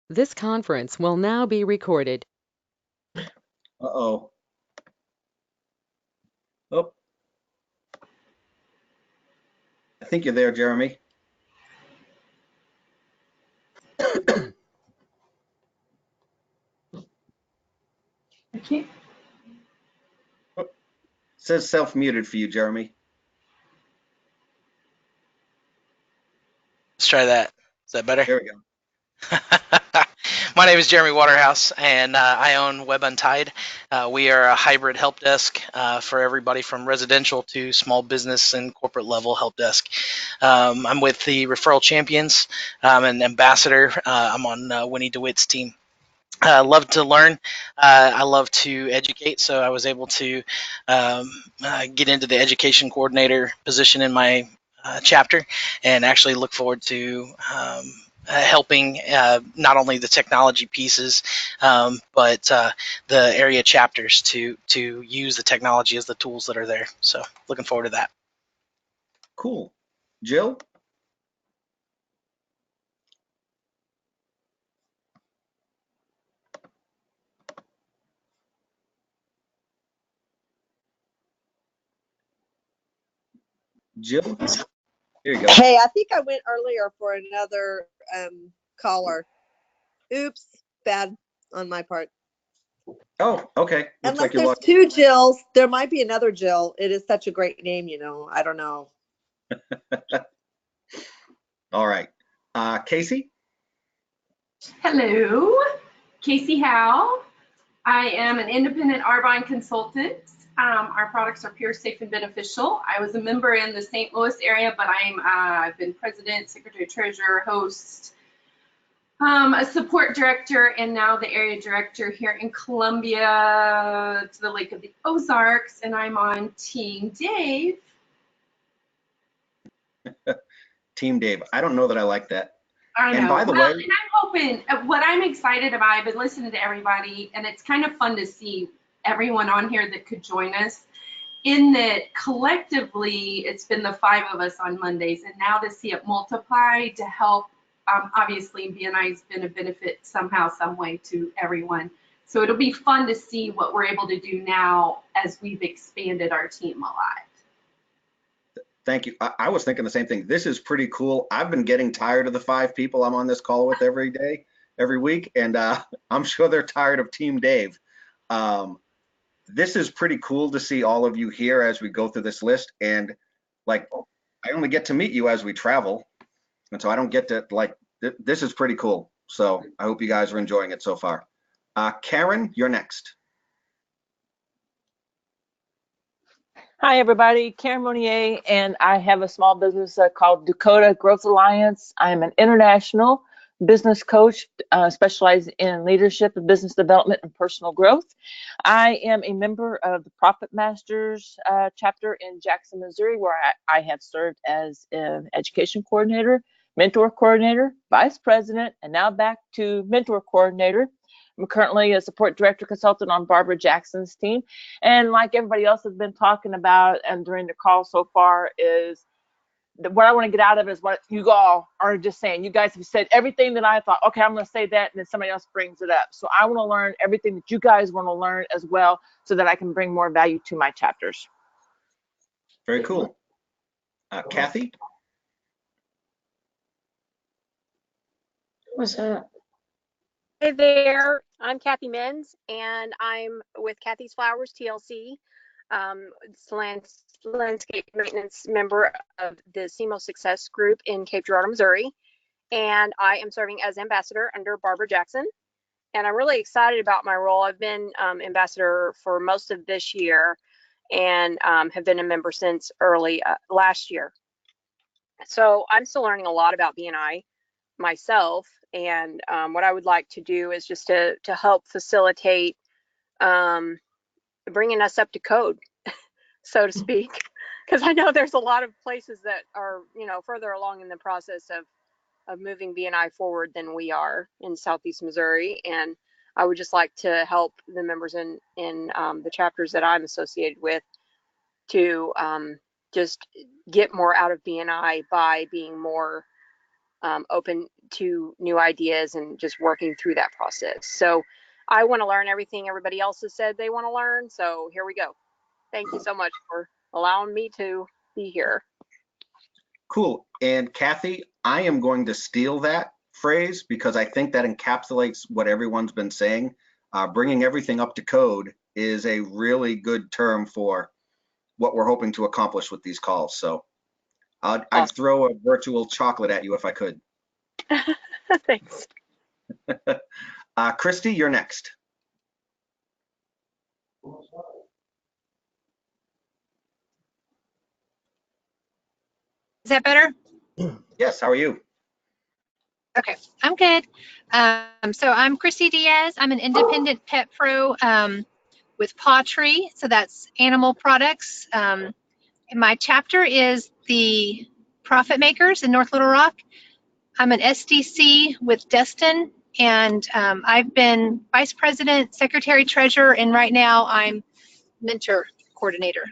This conference will now be recorded. Uh-oh. Oh, I think you're there, Jeremy. I can't. Oh, says self-muted for you, Jeremy. Let's try that. Is that better? There we go. My name is Jeremy Waterhouse, and I own Web Untied. We are a hybrid help desk for everybody from residential to small business and corporate level help desk. I'm with the Referral Champions. I'm an ambassador. I'm on Winnie DeWitt's team. I love to learn. I love to educate, so I was able to get into the education coordinator position in my chapter, and actually look forward to helping not only the technology pieces, but the area chapters to use the technology as the tools that are there. So looking forward to that. Cool. Jill? Jill? Here you go. Hey, I think I went earlier for another caller. Oops, bad on my part. Oh, okay. Looks Unless like you're there's watching. 2 Jills, there might be another Jill. It is such a great name, I don't know. All right. Casey? Hello, Casey Howe. I am an independent Arbine consultant. Our products are pure, safe, and beneficial. I was a member in the St. Louis area, but I've been president, secretary, treasurer, host, a support director, and now the area director here in Columbia to the Lake of the Ozarks, and I'm on Team Dave. Team Dave. I don't know that I like that. I know. And by the well, way, and I'm hoping, what I'm excited about, I've been listening to everybody, and it's kind of fun to see everyone on here that could join us, in that collectively it's been the 5 of us on Mondays, and now to see it multiply to help, obviously BNI has been a benefit somehow, some way to everyone. So it'll be fun to see what we're able to do now as we've expanded our team a lot. thank you. I was thinking the same thing. This is pretty cool. I've been getting tired of the 5 people I'm on this call with every day, every week, and I'm sure they're tired of Team Dave. This is pretty cool to see all of you here as we go through this list. And like, I only get to meet you as we travel. And so I don't get to this is pretty cool. So I hope you guys are enjoying it so far. Karen, you're next. Hi, everybody. Karen Monier, and I have a small business called Dakota Growth Alliance. I'm an international business coach specializing in leadership and business development and personal growth. I am a member of the Profit Masters chapter in Jackson, Missouri, where I have served as an education coordinator, mentor coordinator, vice president, and now back to mentor coordinator. I'm currently a support director consultant on Barbara Jackson's team. And like everybody else has been talking about and during the call so far is what I want to get out of it is what you all are just saying. You guys have said everything that I thought, okay, I'm going to say that, and then somebody else brings it up. So I want to learn everything that you guys want to learn as well so that I can bring more value to my chapters. Very cool. Kathy? What's up? Hey there, I'm Kathy Menz, and I'm with Kathy's Flowers TLC. It's landscape maintenance member of the SEMO Success Group in Cape Girardeau, Missouri, and I am serving as ambassador under Barbara Jackson. And I'm really excited about my role. I've been ambassador for most of this year, and have been a member since early last year. So I'm still learning a lot about BNI myself, and what I would like to do is just to help facilitate bringing us up to code, so to speak, because I know there's a lot of places that are further along in the process of moving BNI forward than we are in Southeast Missouri, and I would just like to help the members in the chapters that I'm associated with to just get more out of BNI by being more open to new ideas and just working through that process. So I want to learn everything everybody else has said they want to learn. So here we go. Thank you so much for allowing me to be here. Cool. And Kathy, I am going to steal that phrase because I think that encapsulates what everyone's been saying. Bringing everything up to code is a really good term for what we're hoping to accomplish with these calls. So I'd throw a virtual chocolate at you if I could. Thanks. Christy, you're next. Is that better? Yes, how are you? Okay, I'm good. So I'm Christy Diaz. I'm an independent pet pro with Paw Tree. So that's animal products. And my chapter is the Profit Makers in North Little Rock. I'm an SDC with Destin, and I've been vice president, secretary, treasurer, and right now I'm mentor coordinator.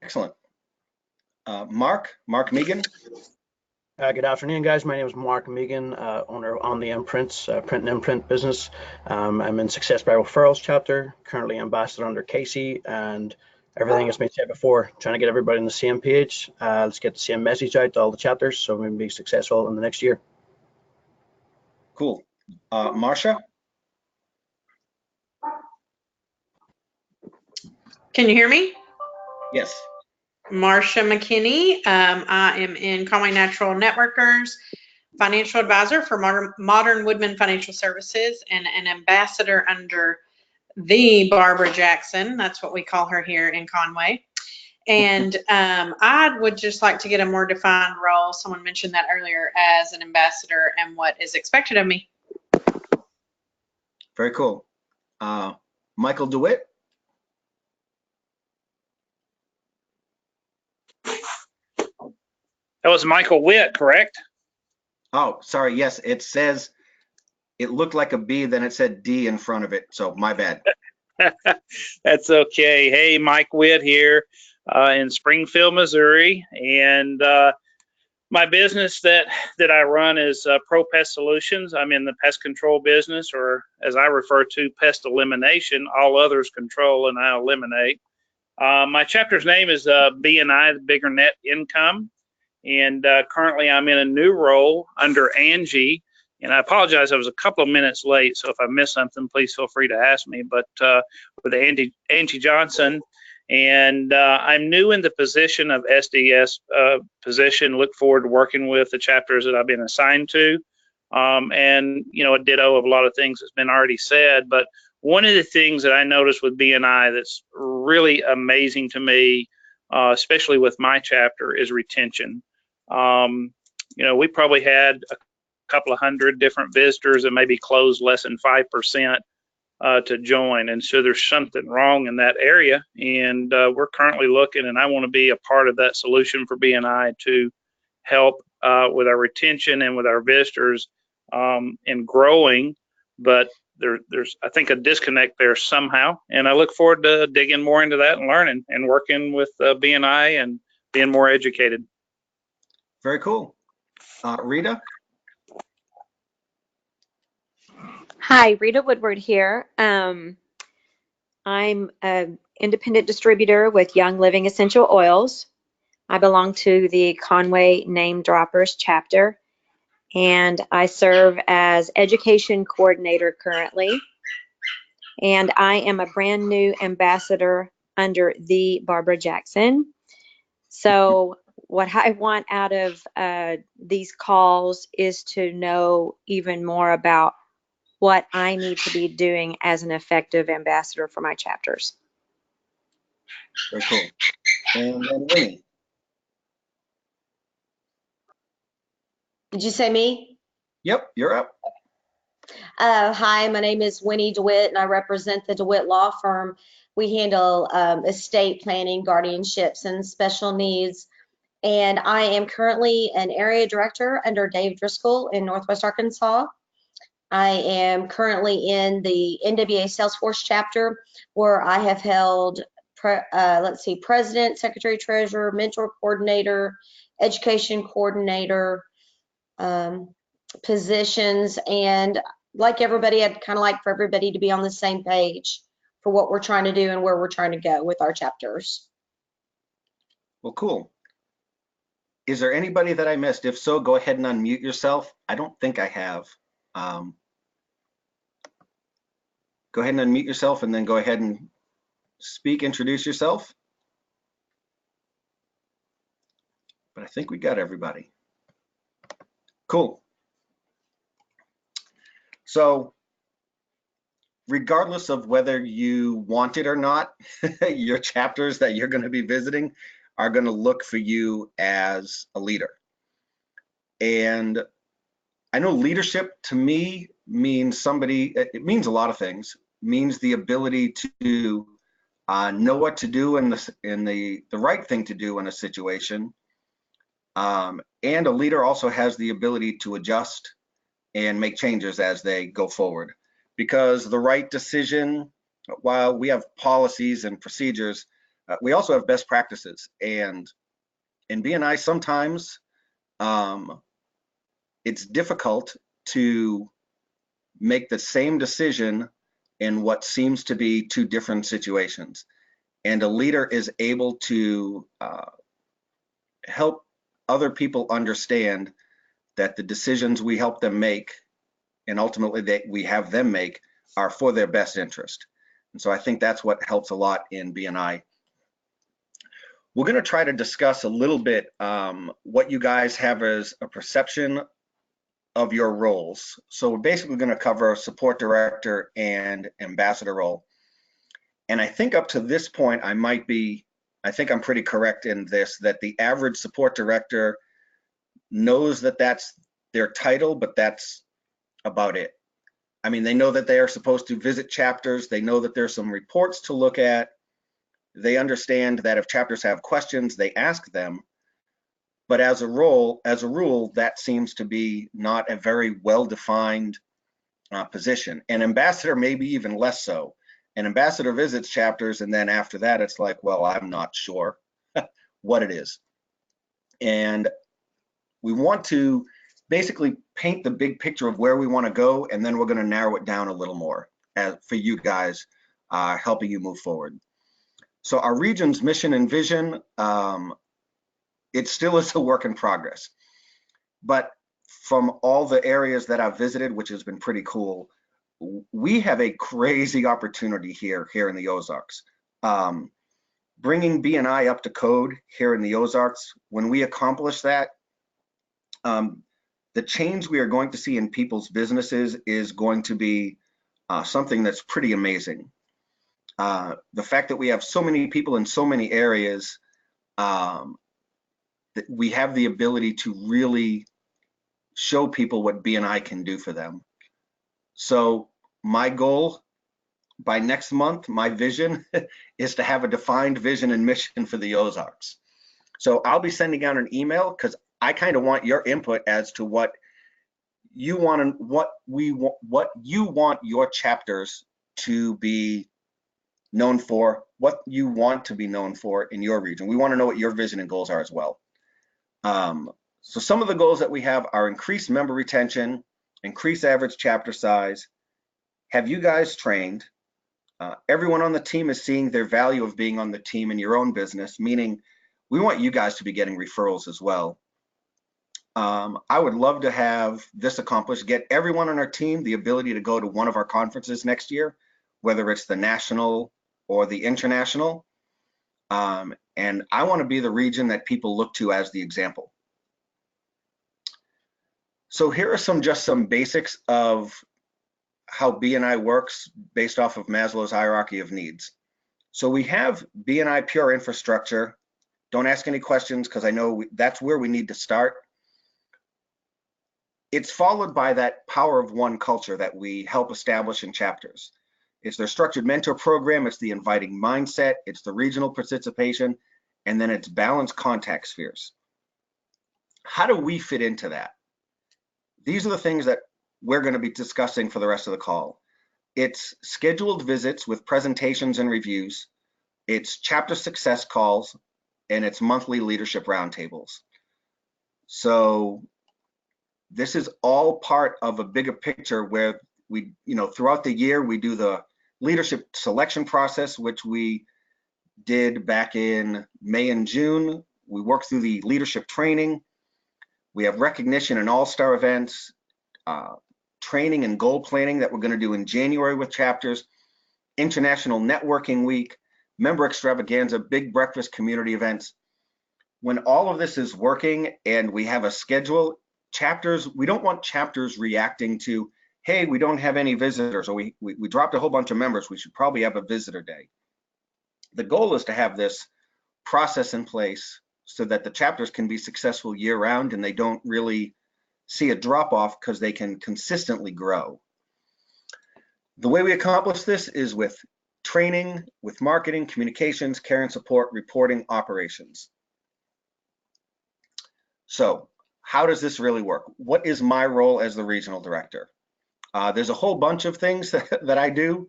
Excellent. Mark Megan. Good afternoon, guys. My name is Mark Megan, owner on the Imprints, print and imprint business. I'm in Success by Referrals chapter, currently ambassador under Casey, and everything has been said before, trying to get everybody on the same page. Let's get the same message out to all the chapters so we can be successful in the next year. Cool. Marsha. Can you hear me? Yes. Marsha McKinney. I am in Conway Natural Networkers, financial advisor for Modern Woodman Financial Services, and an ambassador under the Barbara Jackson. That's what we call her here in Conway. And I would just like to get a more defined role. Someone mentioned that earlier as an ambassador and what is expected of me. Very cool. Michael DeWitt. That was Michael Witt, correct? Oh, sorry. Yes, it says, it looked like a B, then it said D in front of it. So my bad. That's okay. Hey, Mike Witt here in Springfield, Missouri. And my business that I run is Pro Pest Solutions. I'm in the pest control business, or as I refer to, pest elimination. All others control and I eliminate. My chapter's name is B&I, the Bigger Net Income. And currently I'm in a new role under Angie. And I apologize, I was a couple of minutes late. So if I missed something, please feel free to ask me. But with Angie Johnson, and I'm new in the position of SDS position. Look forward to working with the chapters that I've been assigned to. And, you know, a ditto of a lot of things that's been already said. But one of the things that I noticed with B&I that's really amazing to me, especially with my chapter, is retention. You know, we probably had a couple of hundred different visitors and maybe closed less than 5% to join. And so there's something wrong in that area. And we're currently looking, and I want to be a part of that solution for B&I to help with our retention and with our visitors in growing. But there's, I think, a disconnect there somehow. And I look forward to digging more into that and learning and working with B&I and being more educated. Very cool. Rita. Hi, Rita Woodward here. I'm an independent distributor with Young Living Essential Oils. I belong to the Conway Name Droppers chapter, and I serve as education coordinator currently. And I am a brand new ambassador under the Barbara Jackson. So what I want out of these calls is to know even more about what I need to be doing as an effective ambassador for my chapters. Very cool. And then Winnie. Did you say me? Yep, you're up. Hi, my name is Winnie DeWitt, and I represent the DeWitt Law Firm. We handle estate planning, guardianships, and special needs. And I am currently an area director under Dave Driscoll in Northwest Arkansas. I am currently in the NWA Salesforce chapter, where I have held, president, secretary treasurer, mentor coordinator, education coordinator, positions. And like everybody, I'd kind of like for everybody to be on the same page for what we're trying to do and where we're trying to go with our chapters. Well, cool. Is there anybody that I missed? If so, go ahead and unmute yourself. I don't think I have. Go ahead and unmute yourself and then go ahead and speak, introduce yourself. But I think we got everybody. Cool. So regardless of whether you want it or not, your chapters that you're going to be visiting are going to look for you as a leader. And I know leadership to me means somebody, it means a lot of things. It means the ability to know what to do and the right thing to do in a situation. And a leader also has the ability to adjust and make changes as they go forward. Because the right decision, while we have policies and procedures, we also have best practices. And in B&I, sometimes it's difficult to make the same decision in what seems to be two different situations. And a leader is able to help other people understand that the decisions we help them make and ultimately that we have them make are for their best interest. And so I think that's what helps a lot in B&I. We're going to try to discuss a little bit what you guys have as a perception of your roles. So we're basically going to cover support director and ambassador role. And I think up to this point, I think I'm pretty correct in this, that the average support director knows that that's their title, but that's about it. I mean, they know that they are supposed to visit chapters. They know that there's some reports to look at. They understand that if chapters have questions, they ask them. But as a rule, that seems to be not a very well-defined position. An ambassador maybe even less so. An ambassador visits chapters, and then after that, it's like, well, I'm not sure what it is. And we want to basically paint the big picture of where we want to go, and then we're going to narrow it down a little more for you guys, helping you move forward. So our region's mission and vision, it still is a work in progress. But from all the areas that I've visited, which has been pretty cool, we have a crazy opportunity here in the Ozarks. Bringing B&I up to code here in the Ozarks, when we accomplish that, the change we are going to see in people's businesses is going to be something that's pretty amazing. The fact that we have so many people in so many areas, that we have the ability to really show people what B&I can do for them. So my goal by next month, my vision is to have a defined vision and mission for the Ozarks. So I'll be sending out an email because I kind of want your input as to what you want and what you want your chapters to be known for, what you want to be known for in your region. We want to know what your vision and goals are as well. So some of the goals that we have are increase member retention, increase average chapter size, have you guys trained. Everyone on the team is seeing their value of being on the team in your own business, meaning we want you guys to be getting referrals as well. I would love to have this accomplished, get everyone on our team the ability to go to one of our conferences next year, whether it's the national or the international. And I want to be the region that people look to as the example. So here are just some basics of how B&I works based off of Maslow's hierarchy of needs. So we have B&I pure infrastructure. Don't ask any questions because I know that's where we need to start. It's followed by that power of one culture that we help establish in chapters. It's their structured mentor program, it's the inviting mindset, it's the regional participation, and then it's balanced contact spheres. How do we fit into that? These are the things that we're going to be discussing for the rest of the call. It's scheduled visits with presentations and reviews, it's chapter success calls, and it's monthly leadership roundtables. So This is all part of a bigger picture where we, throughout the year, we do the leadership selection process, which we did back in May and June. We work through the leadership training. We have recognition and all-star events, training and goal planning that we're going to do in January with chapters, International Networking Week, member extravaganza, big breakfast, community events. When all of this is working and we have a schedule, chapters, we don't want chapters reacting to, hey, we don't have any visitors, or we dropped a whole bunch of members, we should probably have a visitor day. The goal is to have this process in place so that the chapters can be successful year round and they don't really see a drop off because they can consistently grow. The way we accomplish this is with training, with marketing, communications, care and support, reporting, operations. So how does this really work? What is my role as the regional director? There's a whole bunch of things that I do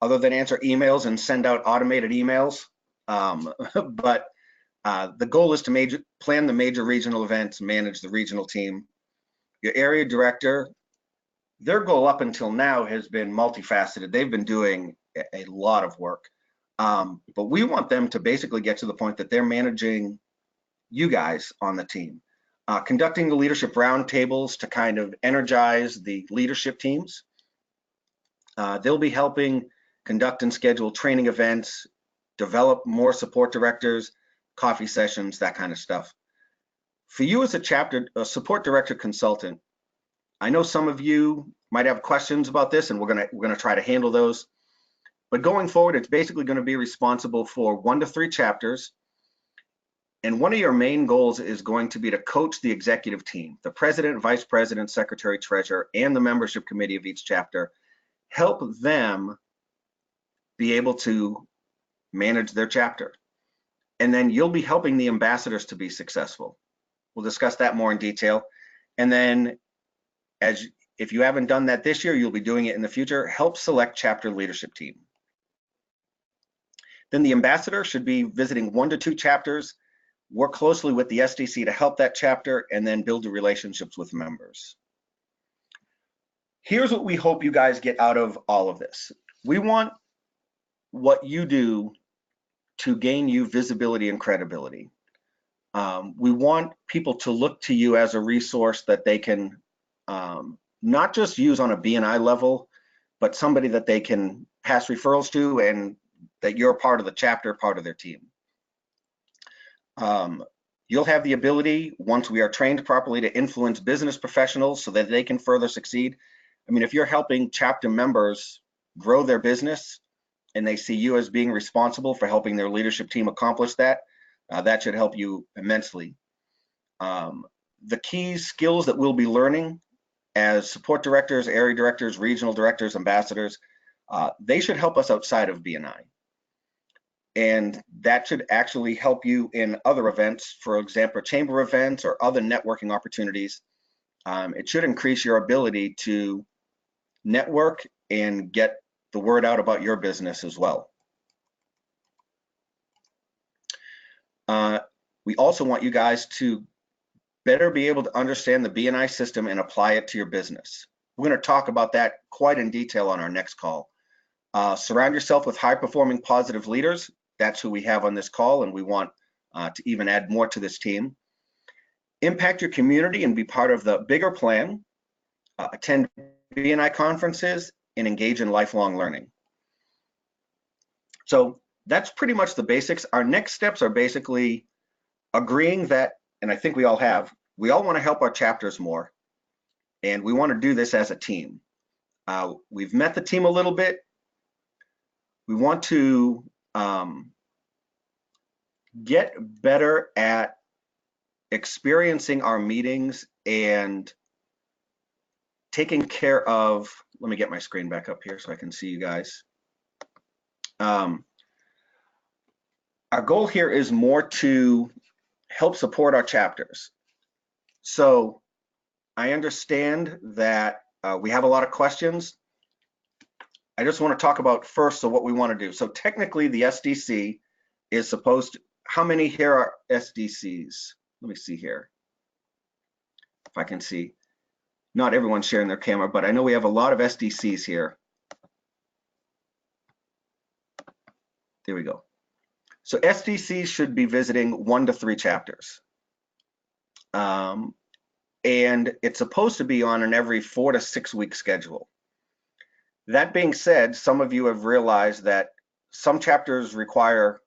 other than answer emails and send out automated emails. But the goal is to plan the major regional events, manage the regional team. Your area director, their goal up until now has been multifaceted. They've been doing a lot of work, but we want them to basically get to the point that they're managing you guys on the team, conducting the leadership roundtables to kind of energize the leadership teams. They'll be helping conduct and schedule training events, develop more support directors, coffee sessions, that kind of stuff. For you as a support director consultant, I know some of you might have questions about this, and we're gonna try to handle those. But going forward, it's basically going to be responsible for 1 to 3 chapters. And one of your main goals is going to be to coach the executive team, the president, vice president, secretary, treasurer, and the membership committee of each chapter. Help them be able to manage their chapter. And then you'll be helping the ambassadors to be successful. We'll discuss that more in detail. And then if you haven't done that this year, you'll be doing it in the future. Help select chapter leadership team. Then the ambassador should be visiting 1 to 2 chapters, work closely with the SDC to help that chapter, and then build the relationships with members. Here's what we hope you guys get out of all of this. We want what you do to gain you visibility and credibility. We want people to look to you as a resource that they can not just use on a BNI level, but somebody that they can pass referrals to and that you're part of the chapter, part of their team. You'll have the ability, once we are trained properly, to influence business professionals so that they can further succeed. I mean, if you're helping chapter members grow their business and they see you as being responsible for helping their leadership team accomplish that, that should help you immensely. The key skills that we'll be learning as support directors, area directors, regional directors, ambassadors, they should help us outside of BNI. And that should actually help you in other events, for example, chamber events or other networking opportunities. It should increase your ability to network and get the word out about your business as well. We also want you guys to better be able to understand the BNI system and apply it to your business. We're going to talk about that quite in detail on our next call. Surround yourself with high-performing positive leaders. That's who we have on this call, and we want to even add more to this team. Impact your community and be part of the bigger plan. Attend BNI conferences and engage in lifelong learning. So that's pretty much the basics. Our next steps are basically agreeing that, and I think we all want to help our chapters more, and we want to do this as a team. We've met the team a little bit. We want to get better at experiencing our meetings and taking care of, let me get my screen back up here so I can see you guys. Our goal here is more to help support our chapters. So I understand that we have a lot of questions. I just want to talk about first, so what we want to do. So technically the SDC is supposed to, how many here are SDCs? Let me see here, if I can see. not everyone's sharing their camera, but I know we have a lot of SDCs here. There we go. So SDCs should be visiting 1 to 3 chapters. And it's supposed to be on an every 4 to 6 week schedule. That being said, some of you have realized that some chapters require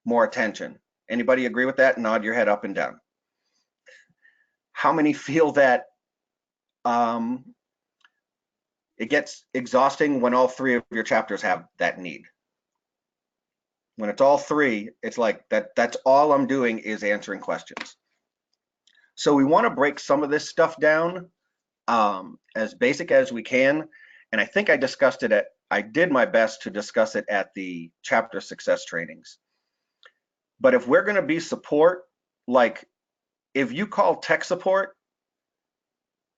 more attention. Anybody agree with that? Nod your head up and down. How many feel that it gets exhausting when all 3 of your chapters have that need? When it's all 3, it's like that's all I'm doing is answering questions. So we want to break some of this stuff down as basic as we can. And I think I discussed it I did my best to discuss it at the chapter success trainings. But if we're going to be support, like if you call tech support,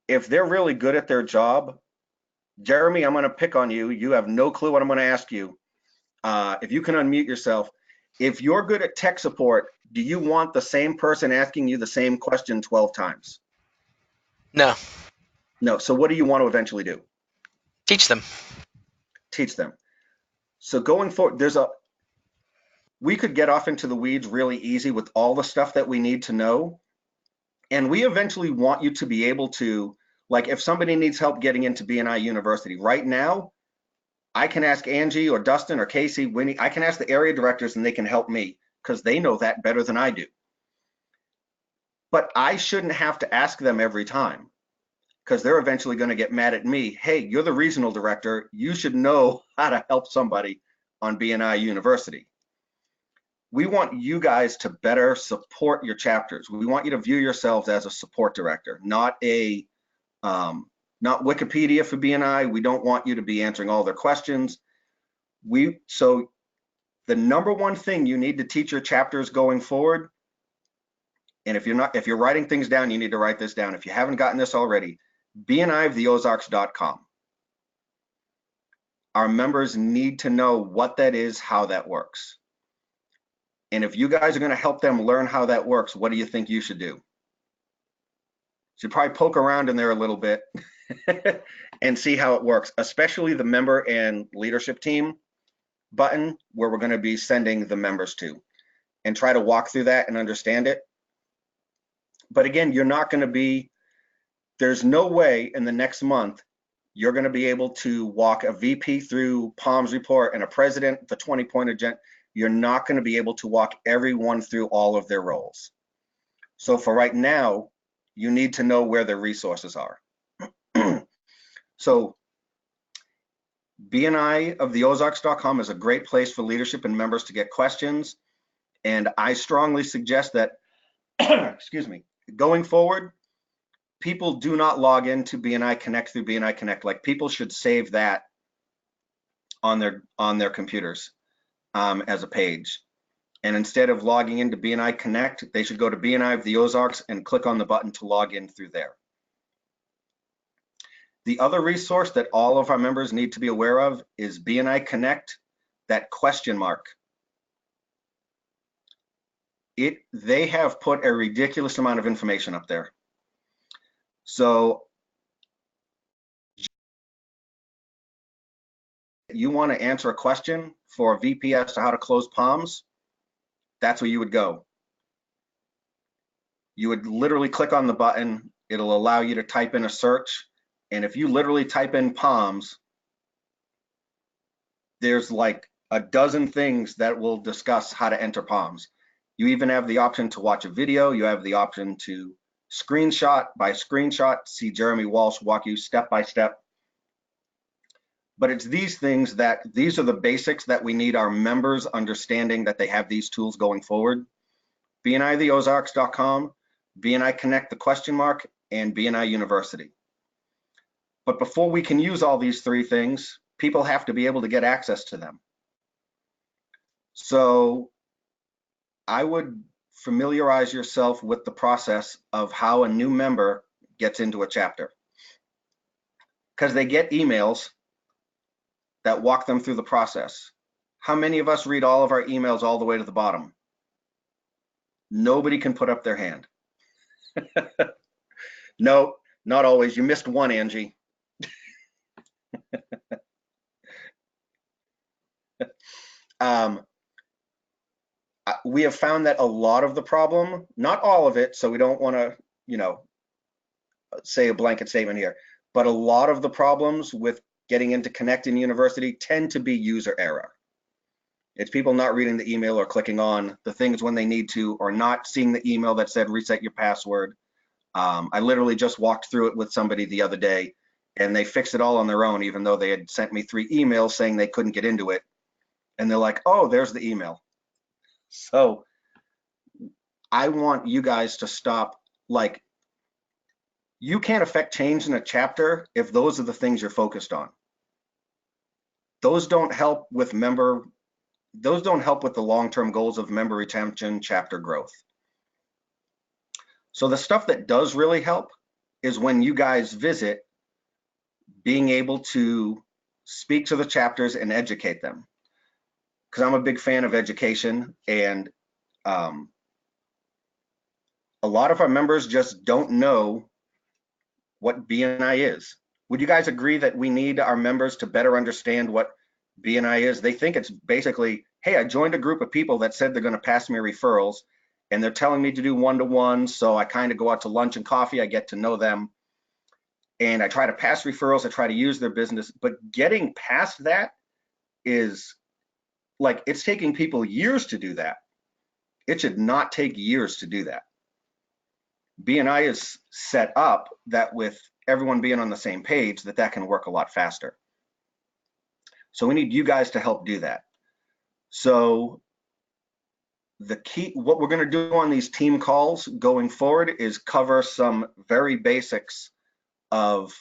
if they're really good at their job, Jeremy, I'm going to pick on you. You have no clue what I'm going to ask you. If you can unmute yourself, if you're good at tech support, do you want the same person asking you the same question 12 times? No. No. So what do you want to eventually do? Teach them. Teach them. So going forward, we could get off into the weeds really easy with all the stuff that we need to know. And we eventually want you to be able to, like if somebody needs help getting into BNI University right now, I can ask Angie or Dustin or Casey, Winnie, I can ask the area directors and they can help me because they know that better than I do. But I shouldn't have to ask them every time because they're eventually going to get mad at me. Hey, you're the regional director. You should know how to help somebody on BNI University. We want you guys to better support your chapters. We want you to view yourselves as a support director, not Wikipedia for BNI. We don't want you to be answering all their questions. So the number one thing you need to teach your chapters going forward, and if you're writing things down, you need to write this down. If you haven't gotten this already, BNIoftheOzarks.com. Our members need to know what that is, how that works. And if you guys are going to help them learn how that works, what do you think you should do? You should probably poke around in there a little bit and see how it works, especially the member and leadership team button where we're going to be sending the members to, and try to walk through that and understand it. But again, you're not going to be, there's no way in the next month you're going to be able to walk a VP through Palms report and a president, the 20-point agenda. You're not going to be able to walk everyone through all of their roles. So for right now, you need to know where the resources are. So BNIoftheOzarks.com is a great place for leadership and members to get questions. And I strongly suggest that, excuse me, going forward, people do not log into BNI Connect through BNI Connect. Like people should save that on their computers as a page. And instead of logging into BNI Connect, they should go to BNI of the Ozarks and click on the button to log in through there. The other resource that all of our members need to be aware of is BNI Connect, that question mark. They have put a ridiculous amount of information up there. So you want to answer a question for a VP as to how to close Palms, that's where you would go. You would literally click on the button. It'll allow you to type in a search. And if you literally type in Palms, there's like a dozen things that will discuss how to enter Palms. You even have the option to watch a video. You have the option to screenshot by screenshot, see Jeremy Walsh walk you step by step. But it's these things these are the basics that we need our members understanding that they have these tools going forward. BNIoftheOzarks.com, BNI Connect, the question mark, and BNI University. But before we can use all these 3 things, people have to be able to get access to them. So I would familiarize yourself with the process of how a new member gets into a chapter, because they get emails that walk them through the process. How many of us read all of our emails all the way to the bottom? Nobody can put up their hand. No, Not always. You missed one, Angie. We have found that a lot of the problem, not all of it, so we don't want to, say a blanket statement here, but a lot of the problems with getting into Connect in University tend to be user error. It's people not reading the email or clicking on the things when they need to, or not seeing the email that said reset your password. I literally just walked through it with somebody the other day, and they fixed it all on their own, even though they had sent me 3 emails saying they couldn't get into it. And they're like, oh, there's the email. So I want you guys to stop, like, you can't affect change in a chapter if those are the things you're focused on. Those don't help with the long-term goals of member retention, chapter growth. So the stuff that does really help is when you guys visit, being able to speak to the chapters and educate them. Because I'm a big fan of education, and a lot of our members just don't know what BNI is. Would you guys agree that we need our members to better understand what BNI is? They think it's basically, hey, I joined a group of people that said they're going to pass me referrals, and they're telling me to do one-to-one, so I kind of go out to lunch and coffee, I get to know them, and I try to pass referrals, I try to use their business. But getting past that is, like, it's taking people years to do that. It should not take years to do that. BNI is set up that with everyone being on the same page, that can work a lot faster. So we need you guys to help do that. So the key, what we're going to do on these team calls going forward is cover some very basics of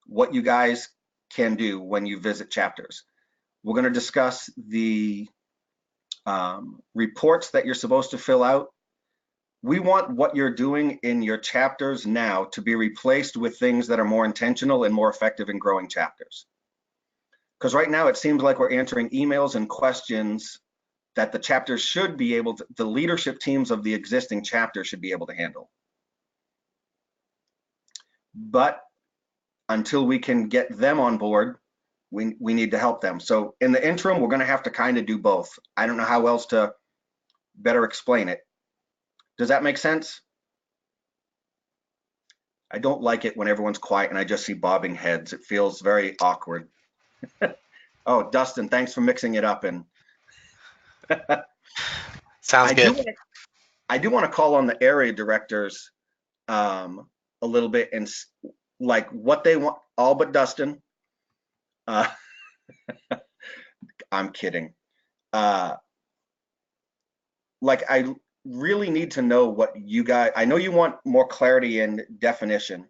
what you guys can do when you visit chapters. We're going to discuss the reports that you're supposed to fill out. We want what you're doing in your chapters now to be replaced with things that are more intentional and more effective in growing chapters. Because right now it seems like we're answering emails and questions that the chapters should be able to, the leadership teams of the existing chapter should be able to handle. But until we can get them on board, we need to help them. So in the interim, we're going to have to kind of do both. I don't know how else to better explain it. Does that make sense? I don't like it when everyone's quiet and I just see bobbing heads. It feels very awkward. Oh, Dustin, thanks for mixing it up. And Sounds good. I do want to call on the area directors a little bit and like what they want, all but Dustin. I'm kidding. Like, I really need to know what you guys, I know you want more clarity and definition.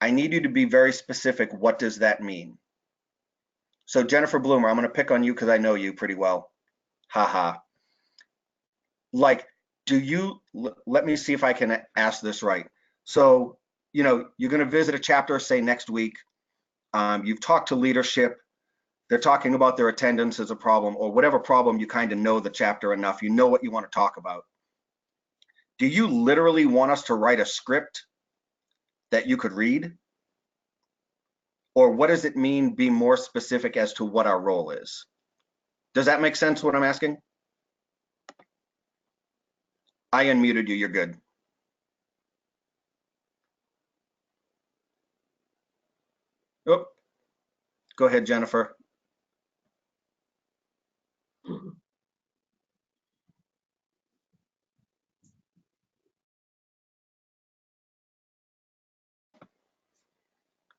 I need you to be very specific. What does that mean? So Jennifer Bloomer, I'm going to pick on you because I know you pretty well. Haha. Like, do you, let me see if I can ask this right. So, you know, you're going to visit a chapter, say next week. You've talked to leadership. They're talking about their attendance as a problem, or whatever problem. You kind of know the chapter enough. You know what you want to talk about. Do you literally want us to write a script that you could read? Or what does it mean, be more specific as to what our role is? Does that make sense what I'm asking? I unmuted you, you're good. Oh, go ahead, Jennifer.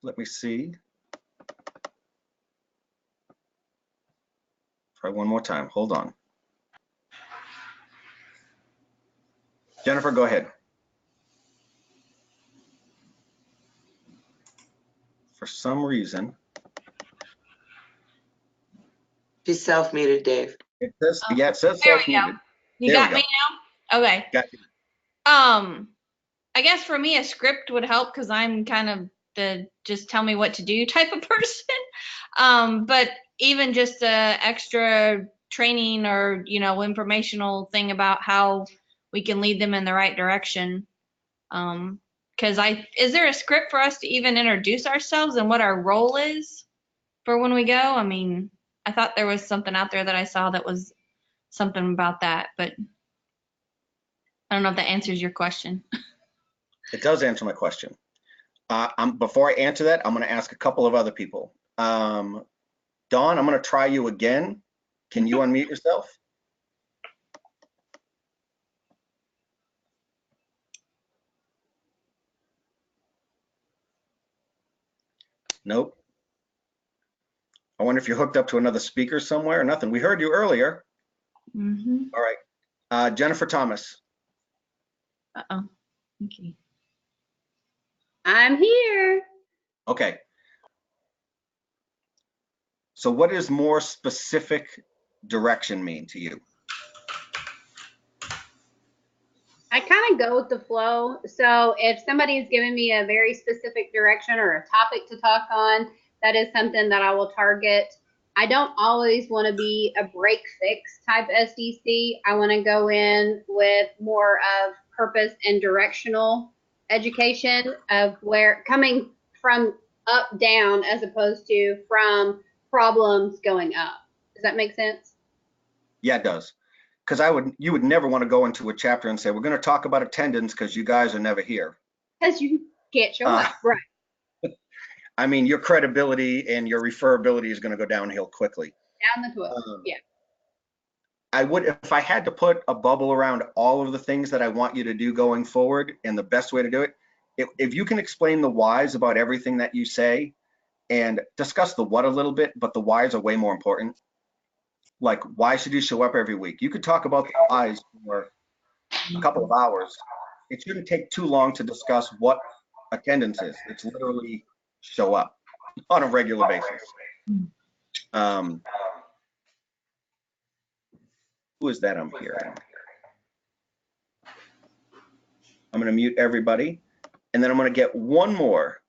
Let me see. Try one more time, hold on. Jennifer, go ahead. For some reason. She's self-muted, Dave. It says, yeah, it says There we self-muted. go. You got me now? Okay. Got you. I guess for me, a script would help because I'm kind of the just tell me what to do type of person. But even just a extra training or, you know, informational thing about how we can lead them in the right direction Because is there a script for us to even introduce ourselves and what our role is for when we go? I mean, I thought there was something out there that I saw that was something about that, but I don't know if that answers your question. It does answer my question. Before I answer that, I'm going to ask a couple of other people. Dawn, I'm going to try you again. Can you unmute yourself? Nope. I wonder if you're hooked up to another speaker somewhere or nothing. We heard you earlier. Mm-hmm. All right. Jennifer Thomas. Uh-oh. Okay. I'm here. Okay. So what does more specific direction mean to you? I kind of go with the flow. So if somebody is giving me a very specific direction or a topic to talk on, that is something that I will target. I don't always want to be a break fix type SDC. I want to go in with more of purpose and directional education of where coming from up down as opposed to from problems going up. Does that make sense? Yeah, it does. Because you would never want to go into a chapter and say, we're going to talk about attendance because you guys are never here. Because you can't show up, right? I mean, your credibility and your referability is going to go downhill quickly. Down the toilet, yeah. I would, if I had to put a bubble around all of the things that I want you to do going forward, and the best way to do it, if you can explain the whys about everything that you say and discuss the what a little bit, but the whys are way more important. Like, why should you show up every week? You could talk about the whys for a couple of hours. It shouldn't take too long to discuss what attendance is. It's literally show up on a regular basis. Who is that I'm hearing? I'm going to mute everybody, and then I'm going to get one more.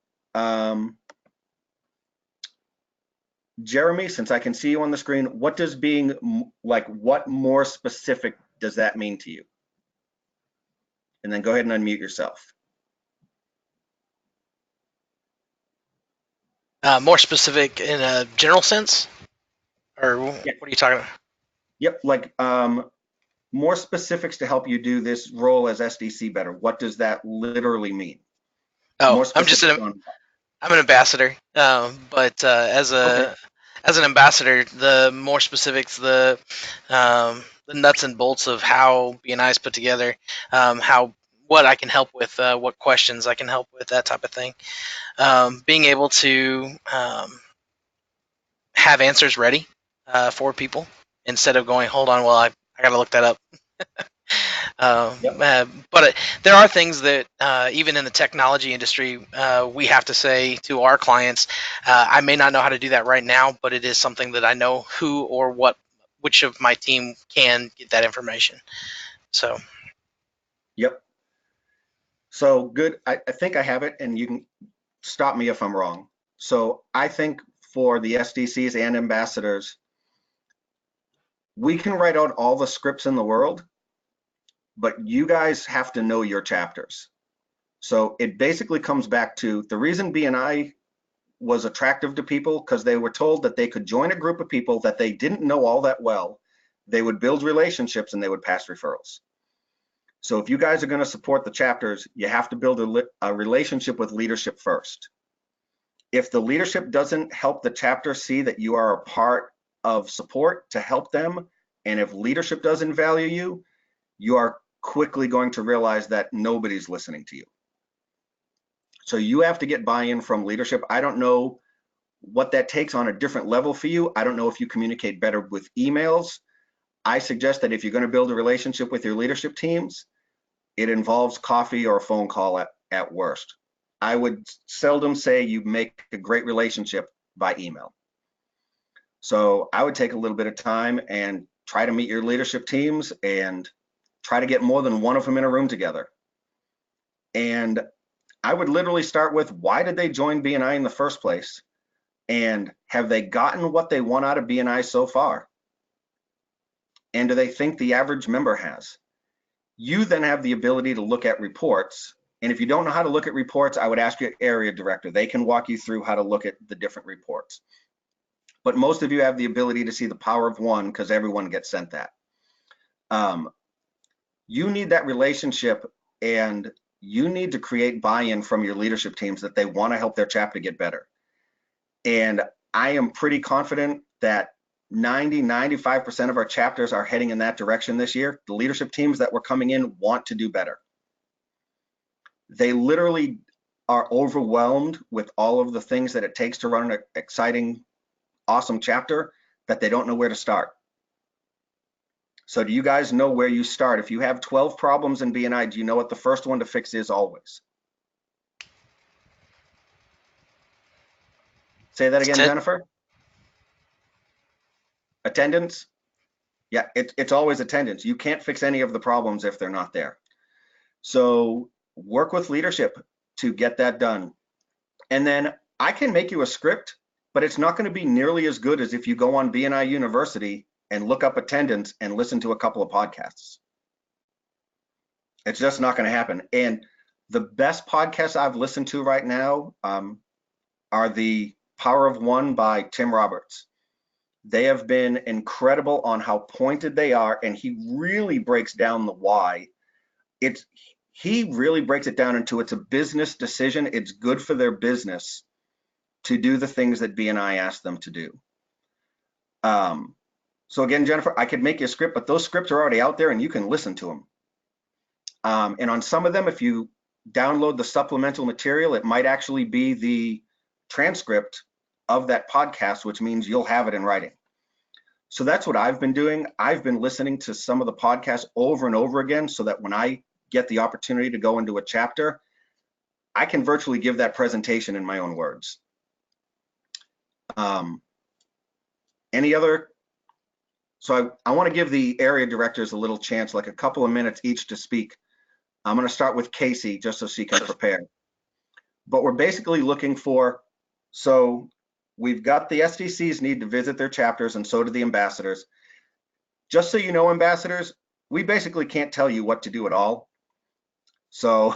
Jeremy, since I can see you on the screen, what does being like, what more specific does that mean to you? And then go ahead and unmute yourself. More specific in a general sense, or what are you talking about? Yep, like more specifics to help you do this role as SDC better. What does that literally mean? Oh, I'm an ambassador, but as an ambassador, the more specifics, the nuts and bolts of how BNI is put together, what I can help with, what questions I can help with, that type of thing. Being able to have answers ready for people instead of going, hold on, well, I got to look that up. But there are things that even in the technology industry, we have to say to our clients, I may not know how to do that right now, but it is something that I know who or which of my team can get that information. So. Yep. So good. I think I have it, and you can stop me if I'm wrong. So I think for the SDCs and ambassadors, we can write out all the scripts in the world, but you guys have to know your chapters. So it basically comes back to the reason BNI was attractive to people, because they were told that they could join a group of people that they didn't know all that well. They would build relationships and they would pass referrals. So if you guys are going to support the chapters, you have to build a relationship with leadership first. If the leadership doesn't help the chapter see that you are a part of support to help them, and if leadership doesn't value you, you are quickly going to realize that nobody's listening to you. So you have to get buy-in from leadership. I don't know what that takes on a different level for you. I don't know if you communicate better with emails. I suggest that if you're going to build a relationship with your leadership teams, it involves coffee or a phone call at worst. I would seldom say you make a great relationship by email. So I would take a little bit of time and try to meet your leadership teams and try to get more than one of them in a room together. And I would literally start with, why did they join BNI in the first place? And have they gotten what they want out of BNI so far? And do they think the average member has? You then have the ability to look at reports And if you don't know how to look at reports, I would ask your area director. They can walk you through how to look at the different reports. But most of you have the ability to see the power of one because everyone gets sent that. You need that relationship, and you need to create buy-in from your leadership teams that they want to help their chapter get better. And I am pretty confident that 95% of our chapters are heading in that direction this year. The leadership teams that were coming in want to do better. They literally are overwhelmed with all of the things that it takes to run an exciting, awesome chapter that they don't know where to start. So do you guys know where you start? If you have 12 problems in BNI, do you know what the first one to fix is always? Say that again, Jennifer. Attendance? Yeah, it's always attendance. You can't fix any of the problems if they're not there. So work with leadership to get that done. And then I can make you a script, but it's not going to be nearly as good as if you go on BNI University and look up attendance and listen to a couple of podcasts. It's just not going to happen. And the best podcasts I've listened to right now are the Power of One by Tim Roberts. They have been incredible on how pointed they are, and he really breaks down the why. He really breaks it down into it's a business decision. It's good for their business to do the things that BNI asked them to do. So again, Jennifer, I could make you a script, but those scripts are already out there and you can listen to them. And on some of them, if you download the supplemental material, it might actually be the transcript of that podcast, which means you'll have it in writing. So that's what I've been doing. I've been listening to some of the podcasts over and over again so that when I get the opportunity to go into a chapter, I can virtually give that presentation in my own words. Any other? So I want to give the area directors a little chance, like a couple of minutes each to speak. I'm going to start with Casey just so she can prepare. But we're basically looking for, so we've got the SDCs need to visit their chapters, and so do the ambassadors. Just so you know, ambassadors, we basically can't tell you what to do at all. So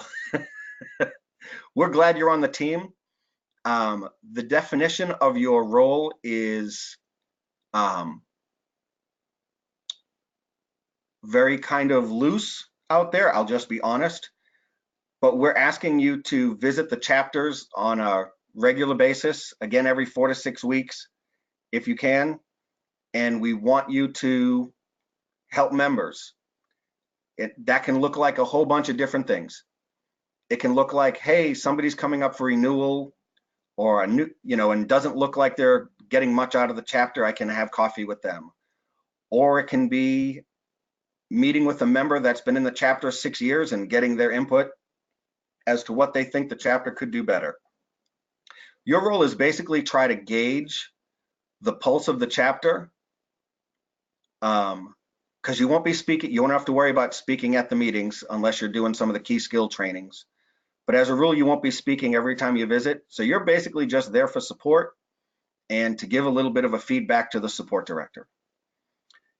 we're glad you're on the team. The definition of your role is very kind of loose out there, I'll just be honest. But we're asking you to visit the chapters on a regular basis, again, every 4 to 6 weeks, if you can. And we want you to help members. That can look like a whole bunch of different things. It can look like, hey, somebody's coming up for renewal or a new, and doesn't look like they're getting much out of the chapter. I can have coffee with them. Or it can be meeting with a member that's been in the chapter 6 years and getting their input as to what they think the chapter could do better. Your role is basically try to gauge the pulse of the chapter, because you won't be speaking, you won't have to worry about speaking at the meetings unless you're doing some of the key skill trainings. But as a rule, you won't be speaking every time you visit. So you're basically just there for support and to give a little bit of a feedback to the support director.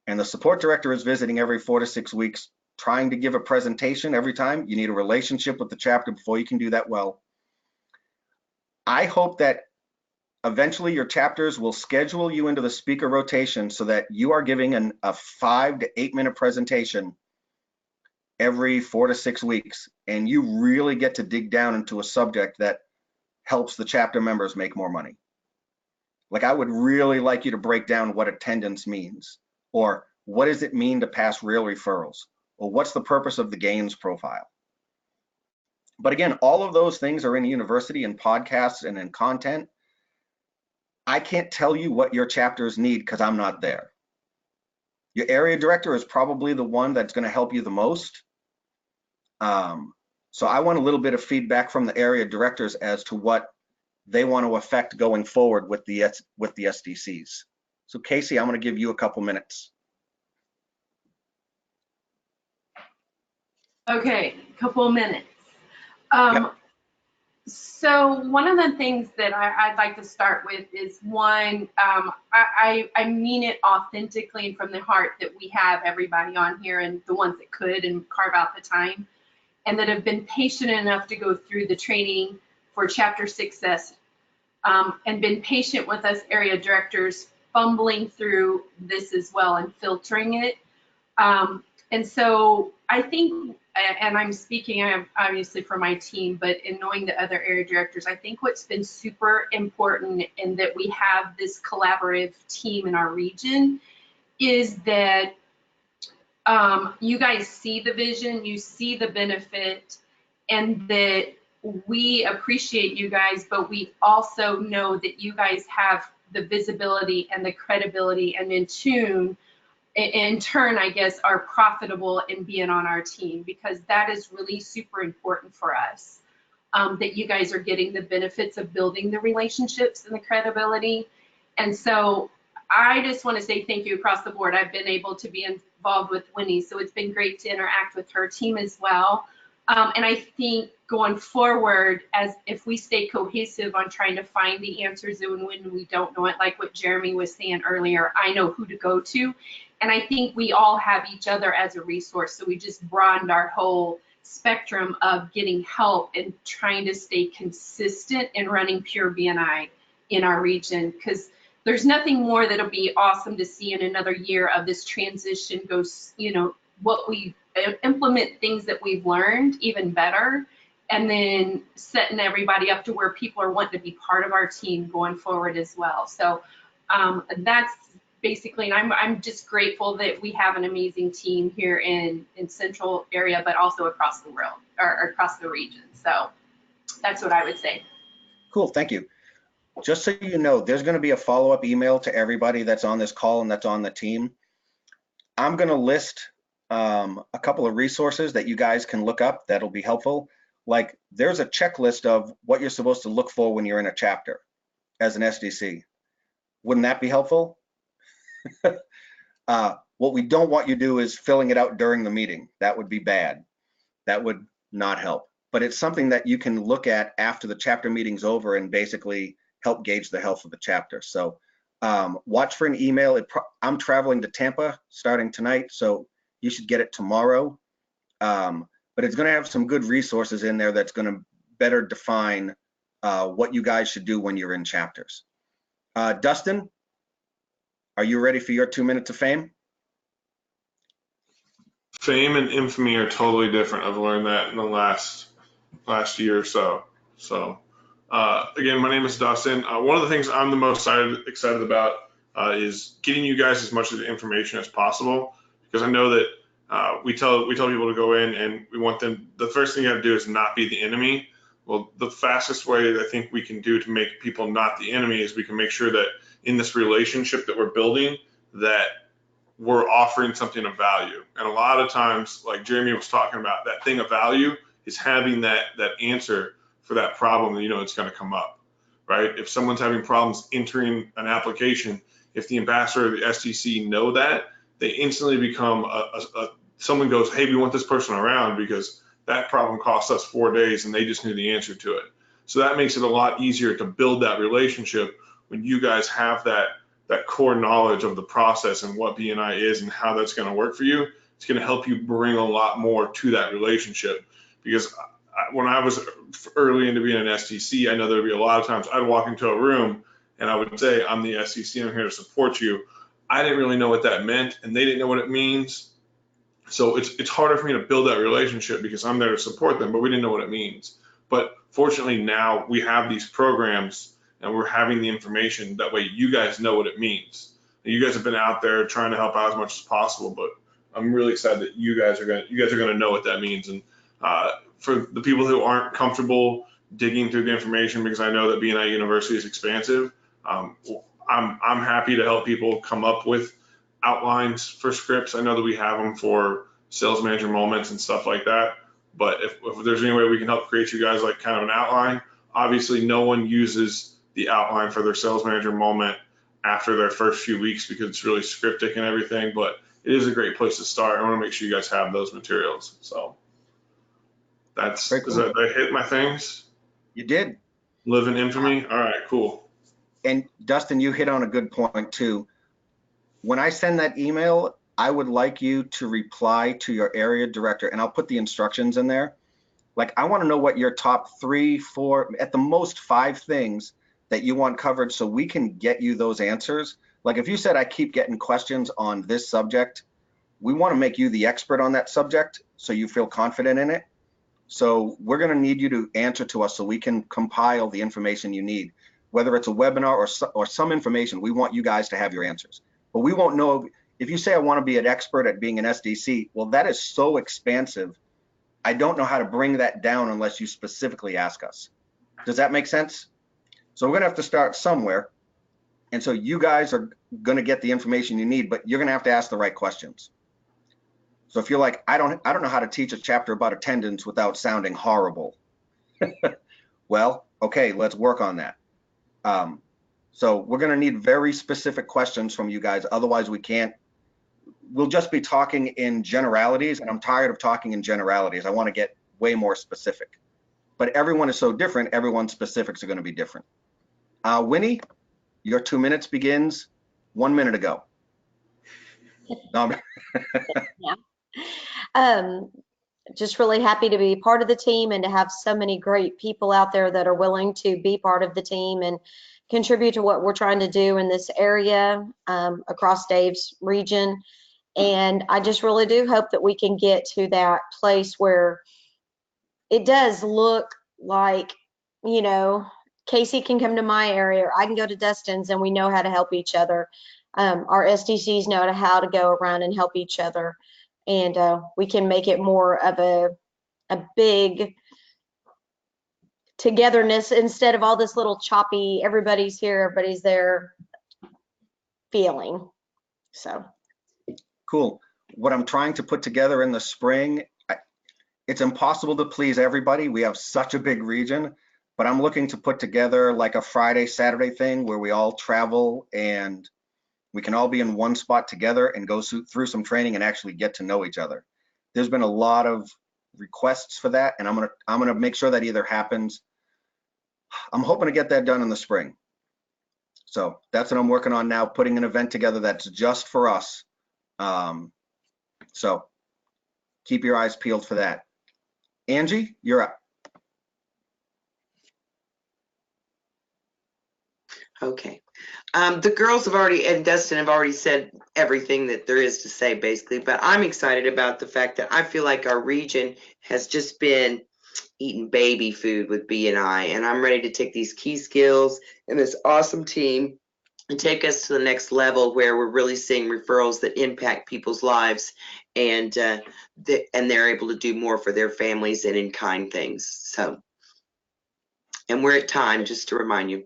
And the support director is visiting every 4 to 6 weeks, trying to give a presentation every time. You need a relationship with the chapter before you can do that well. I hope that eventually your chapters will schedule you into the speaker rotation so that you are giving a 5 to 8 minute presentation every 4 to 6 weeks, and you really get to dig down into a subject that helps the chapter members make more money. Like, I would really like you to break down what attendance means, or what does it mean to pass real referrals, or what's the purpose of the gains profile. But again, all of those things are in university and podcasts and in content. I can't tell you what your chapters need because I'm not there. Your area director is probably the one that's going to help you the most. So I want a little bit of feedback from the area directors as to what they want to affect going forward with the SDCs. So Casey, I'm going to give you a couple minutes. Okay, couple minutes. Yep. So one of the things that I'd like to start with is one, I mean it authentically and from the heart that we have everybody on here and the ones that could and carve out the time. and that have been patient enough to go through the training for chapter success, and been patient with us area directors fumbling through this as well and filtering it. And so I think, and I'm speaking obviously for my team, but in knowing the other area directors, I think what's been super important in that we have this collaborative team in our region is that you guys see the vision, you see the benefit, and that we appreciate you guys, but we also know that you guys have the visibility and the credibility, and in turn, I guess, are profitable in being on our team, because that is really super important for us, that you guys are getting the benefits of building the relationships and the credibility. And so I just want to say thank you across the board. I've been able to be involved with Winnie, so it's been great to interact with her team as well. And I think going forward, as if we stay cohesive on trying to find the answers and when we don't know it, like what Jeremy was saying earlier, I know who to go to. And I think we all have each other as a resource. So we just broadened our whole spectrum of getting help and trying to stay consistent in running pure BNI in our region, because there's nothing more that'll be awesome to see in another year of this transition goes, what we implement things that we've learned even better, and then setting everybody up to where people are wanting to be part of our team going forward as well. So that's basically, and I'm just grateful that we have an amazing team here in central area, but also across the world or across the region. So that's what I would say. Cool, thank you. Just so you know, there's going to be a follow-up email to everybody that's on this call and that's on the team. I'm going to list a couple of resources that you guys can look up that'll be helpful. Like, there's a checklist of what you're supposed to look for when you're in a chapter as an SDC. Wouldn't that be helpful? What we don't want you to do is filling it out during the meeting. That would be bad. That would not help. But it's something that you can look at after the chapter meeting's over and basically help gauge the health of the chapter. So watch for an email. I'm traveling to Tampa starting tonight, so you should get it tomorrow. But it's going to have some good resources in there that's going to better define what you guys should do when you're in chapters. Dustin, are you ready for your 2 minutes of fame? Fame and infamy are totally different. I've learned that in the last year or so. So again, my name is Dustin. One of the things I'm the most excited about is getting you guys as much of the information as possible, because I know that we tell people to go in and we want them, the first thing you have to do is not be the enemy. Well, the fastest way that I think we can do to make people not the enemy is we can make sure that in this relationship that we're building, that we're offering something of value. And a lot of times, like Jeremy was talking about, that thing of value is having that answer for that problem that it's going to come up, right? If someone's having problems entering an application, if the ambassador or the STC know that, they instantly become someone goes, hey, we want this person around because that problem cost us 4 days and they just knew the answer to it. So that makes it a lot easier to build that relationship when you guys have that core knowledge of the process and what BNI is and how that's going to work for you. It's going to help you bring a lot more to that relationship, because when I was early into being an STC, I know there'd be a lot of times I'd walk into a room and I would say, I'm the STC, I'm here to support you. I didn't really know what that meant, and they didn't know what it means. So it's harder for me to build that relationship because I'm there to support them, but we didn't know what it means. But fortunately now we have these programs and we're having the information. That way you guys know what it means. And you guys have been out there trying to help out as much as possible, but I'm really excited that you guys are gonna know what that means. And for the people who aren't comfortable digging through the information, because I know that BNI University is expansive, I'm happy to help people come up with outlines for scripts. I know that we have them for sales manager moments and stuff like that. But if there's any way we can help create you guys like kind of an outline, obviously no one uses the outline for their sales manager moment after their first few weeks because it's really scriptic and everything, but it is a great place to start. I want to make sure you guys have those materials. So that's, cool. Does that hit my things? You did. Live in infamy? All right, cool. And Dustin, you hit on a good point too. When I send that email, I would like you to reply to your area director, and I'll put the instructions in there. Like, I want to know what your top 3, 4, at the most 5 things that you want covered so we can get you those answers. Like if you said, I keep getting questions on this subject, we want to make you the expert on that subject so you feel confident in it. So we're going to need you to answer to us so we can compile the information you need, whether it's a webinar or some information. We want you guys to have your answers, but we won't know. If you say, I want to be an expert at being an SDC, well, that is so expansive. I don't know how to bring that down unless you specifically ask us. Does that make sense? So we're going to have to start somewhere. And so you guys are going to get the information you need, but you're going to have to ask the right questions. So if you're like, I don't know how to teach a chapter about attendance without sounding horrible. Well, okay, let's work on that. So we're going to need very specific questions from you guys. Otherwise we can't, we'll just be talking in generalities, and I'm tired of talking in generalities. I want to get way more specific, but everyone is so different. Everyone's specifics are going to be different. Winnie, your 2 minutes begins 1 minute ago. Yeah. Just really happy to be part of the team and to have so many great people out there that are willing to be part of the team and contribute to what we're trying to do in this area across Dave's region. And I just really do hope that we can get to that place where it does look like, you know, Casey can come to my area, or I can go to Dustin's, and we know how to help each other. Our SDCs know how to go around and help each other. And we can make it more of a big togetherness instead of all this little choppy, everybody's here, everybody's there feeling. So cool. What I'm trying to put together in the spring, it's impossible to please everybody. We have such a big region, but I'm looking to put together like a Friday, Saturday thing where we all travel and we can all be in one spot together and go through some training and actually get to know each other. There's been a lot of requests for that, and I'm gonna make sure that either happens. I'm hoping to get that done in the spring. So that's what I'm working on now, putting an event together that's just for us. So keep your eyes peeled for that. Angie, you're up. Okay. The girls have already, and Dustin have already said everything that there is to say basically, but I'm excited about the fact that I feel like our region has just been eating baby food with BNI, and I'm ready to take these key skills and this awesome team and take us to the next level where we're really seeing referrals that impact people's lives, and they're able to do more for their families and in-kind things. So, and we're at time, just to remind you.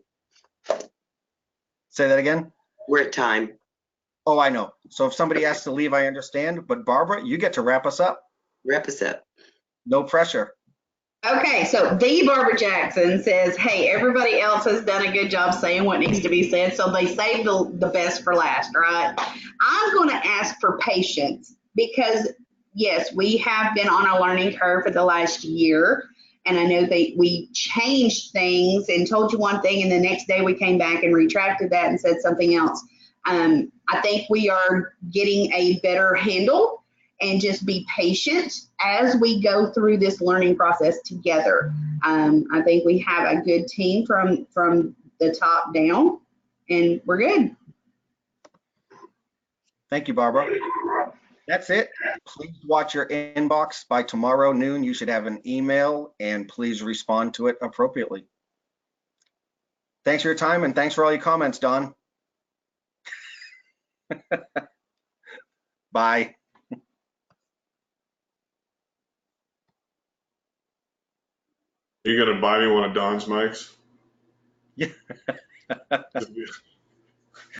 Say that again? We're at time. Oh, I know. So if somebody has to leave, I understand. But Barbara, you get to wrap us up. Wrap us up. No pressure. Okay, so the Barbara Jackson says, hey, everybody else has done a good job saying what needs to be said, so they saved the best for last, right? I'm going to ask for patience because, yes, we have been on a learning curve for the last year, and I know that we changed things and told you one thing, and the next day we came back and retracted that and said something else. I think we are getting a better handle, and just be patient as we go through this learning process together. I think we have a good team from the top down, and we're good. Thank you, Barbara. That's it. Please watch your inbox. By tomorrow noon, you should have an email, and please respond to it appropriately. Thanks for your time, and thanks for all your comments, Don. Bye. Are you gonna buy me one of Don's mics? Yeah.